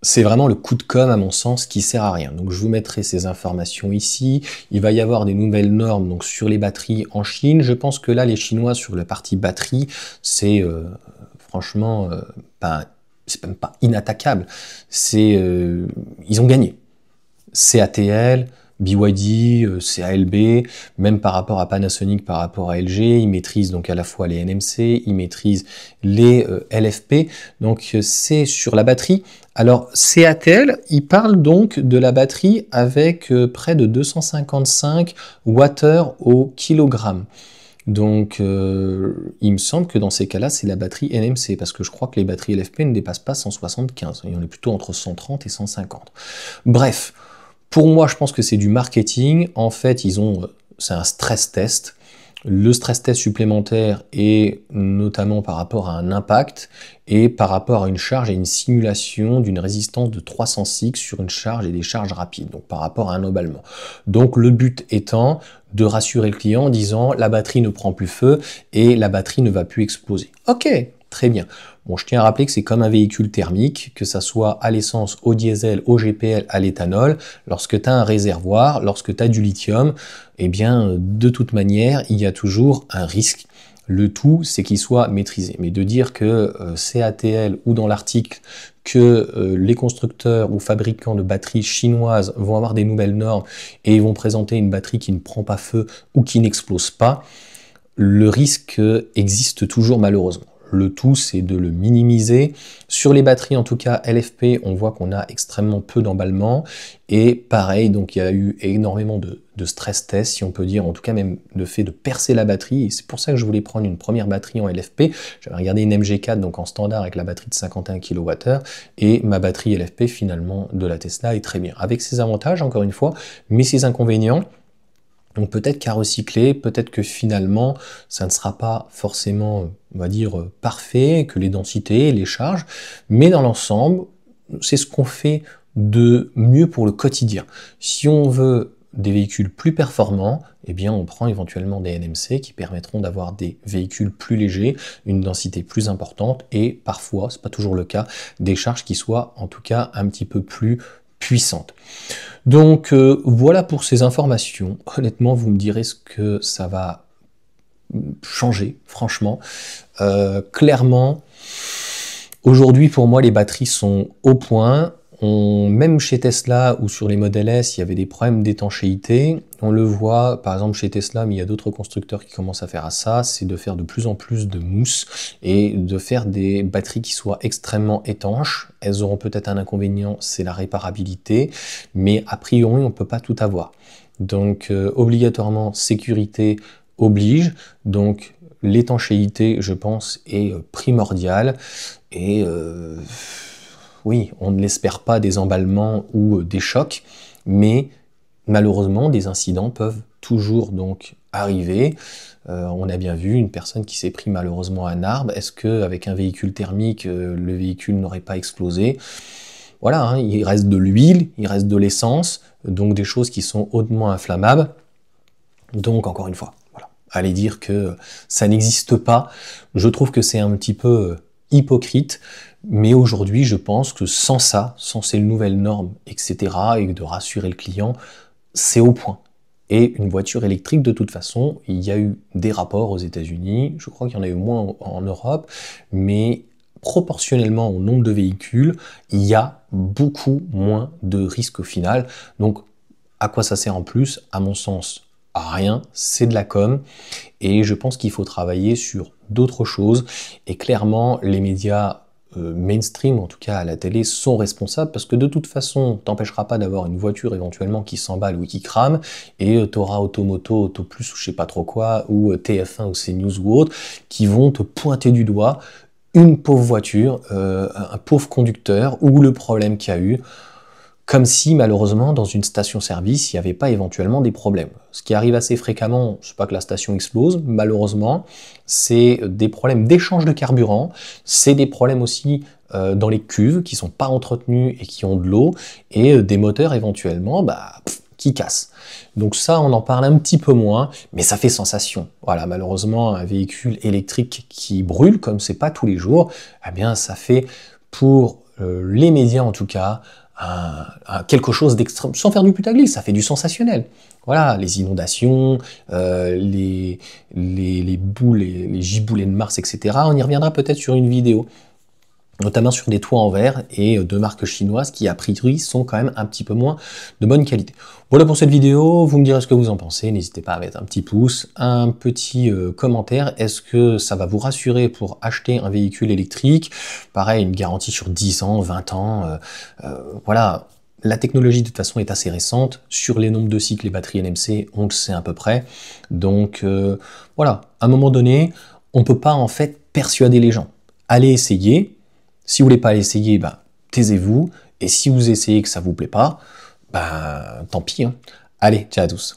c'est vraiment le coup de com' à mon sens qui sert à rien. Donc je vous mettrai ces informations ici. Il va y avoir des nouvelles normes donc sur les batteries en Chine. Je pense que là les Chinois sur la partie batterie, c'est franchement c'est même pas inattaquable. C'est ils ont gagné. CATL, BYD, CALB, même par rapport à Panasonic, par rapport à LG, ils maîtrisent donc à la fois les NMC, ils maîtrisent les LFP, donc c'est sur la batterie. Alors CATL, il parle donc de la batterie avec près de 255 Wh au kilogramme. Donc il me semble que dans ces cas-là, c'est la batterie NMC, parce que je crois que les batteries LFP ne dépassent pas 175, et on est plutôt entre 130 et 150. Bref, pour moi, je pense que c'est du marketing. En fait, c'est un stress test. Le stress test supplémentaire est notamment par rapport à un impact et par rapport à une charge et une simulation d'une résistance de 306 sur une charge et des charges rapides, donc par rapport à un emballement. Donc le but étant de rassurer le client en disant la batterie ne prend plus feu et la batterie ne va plus exploser. Ok, très bien. Bon, je tiens à rappeler que c'est comme un véhicule thermique, que ça soit à l'essence, au diesel, au GPL, à l'éthanol. Lorsque tu as un réservoir, lorsque tu as du lithium, eh bien, de toute manière, il y a toujours un risque. Le tout, c'est qu'il soit maîtrisé. Mais de dire que CATL ou dans l'article que les constructeurs ou fabricants de batteries chinoises vont avoir des nouvelles normes et vont présenter une batterie qui ne prend pas feu ou qui n'explose pas, le risque existe toujours malheureusement. Le tout, c'est de le minimiser. Sur les batteries, en tout cas LFP, on voit qu'on a extrêmement peu d'emballement. Et pareil, donc il y a eu énormément de stress test, si on peut dire, en tout cas même le fait de percer la batterie. Et c'est pour ça que je voulais prendre une première batterie en LFP. J'avais regardé une MG4, donc en standard avec la batterie de 51 kWh. Et ma batterie LFP, finalement, de la Tesla est très bien. Avec ses avantages, encore une fois, mais ses inconvénients. Donc peut-être qu'à recycler, peut-être que finalement, ça ne sera pas forcément, on va dire, parfait, que les densités, les charges, mais dans l'ensemble, c'est ce qu'on fait de mieux pour le quotidien. Si on veut des véhicules plus performants, eh bien on prend éventuellement des NMC qui permettront d'avoir des véhicules plus légers, une densité plus importante et parfois, c'est pas toujours le cas, des charges qui soient en tout cas un petit peu plus puissantes. Donc voilà pour ces informations. Honnêtement, vous me direz ce que ça va changer, franchement. Clairement, aujourd'hui, pour moi, les batteries sont au point. Même chez Tesla ou sur les Model S, il y avait des problèmes d'étanchéité. On le voit, par exemple, chez Tesla, mais il y a d'autres constructeurs qui commencent à faire à ça, c'est de faire de plus en plus de mousse et de faire des batteries qui soient extrêmement étanches. Elles auront peut-être un inconvénient, c'est la réparabilité, mais a priori, on ne peut pas tout avoir. Donc, obligatoirement, sécurité oblige. Donc, l'étanchéité, je pense, est primordiale. Et oui, on ne l'espère pas des emballements ou des chocs, mais malheureusement, des incidents peuvent toujours donc arriver. On a bien vu une personne qui s'est pris malheureusement un arbre. Est-ce qu'avec un véhicule thermique, le véhicule n'aurait pas explosé? Voilà, hein, il reste de l'huile, il reste de l'essence, donc des choses qui sont hautement inflammables. Donc encore une fois, voilà, aller dire que ça n'existe pas, je trouve que c'est un petit peu hypocrite. Mais aujourd'hui, je pense que sans ça, sans ces nouvelles normes, etc., et de rassurer le client, c'est au point. Et une voiture électrique, de toute façon, il y a eu des rapports aux États-Unis, je crois qu'il y en a eu moins en Europe, mais proportionnellement au nombre de véhicules, il y a beaucoup moins de risques au final. Donc, à quoi ça sert en plus? À mon sens, à rien, c'est de la com. Et je pense qu'il faut travailler sur d'autres choses. Et clairement, les médias mainstream, en tout cas à la télé, sont responsables parce que de toute façon, t'empêchera pas d'avoir une voiture éventuellement qui s'emballe ou qui crame et t'auras Automoto, Autoplus ou je sais pas trop quoi, ou TF1 ou CNews ou autre, qui vont te pointer du doigt une pauvre voiture, un pauvre conducteur ou le problème qu'il y a eu. Comme si, malheureusement, dans une station-service, il n'y avait pas éventuellement des problèmes. Ce qui arrive assez fréquemment, c'est pas que la station explose, malheureusement, c'est des problèmes d'échange de carburant, c'est des problèmes aussi dans les cuves qui sont pas entretenues et qui ont de l'eau, et des moteurs éventuellement qui cassent. Donc ça, on en parle un petit peu moins, mais ça fait sensation. Voilà, malheureusement, un véhicule électrique qui brûle, comme c'est pas tous les jours, eh bien, ça fait pour les médias en tout cas, quelque chose d'extrême, sans faire du putaclic, ça fait du sensationnel. Voilà, les inondations, les boules, les giboulées de Mars, etc. On y reviendra peut-être sur une vidéo, notamment sur des toits en verre et de marques chinoises qui, a priori, sont quand même un petit peu moins de bonne qualité. Voilà pour cette vidéo, vous me direz ce que vous en pensez, n'hésitez pas à mettre un petit pouce, un petit commentaire, est-ce que ça va vous rassurer pour acheter un véhicule électrique? Pareil, une garantie sur 10 ans, 20 ans, voilà. La technologie de toute façon est assez récente, sur les nombres de cycles, les batteries NMC, on le sait à peu près, donc voilà, à un moment donné, on ne peut pas en fait persuader les gens. Allez essayer. Si vous voulez pas l'essayer, bah, taisez-vous. Et si vous essayez que ça vous plaît pas, bah, tant pis. Hein. Allez, ciao à tous.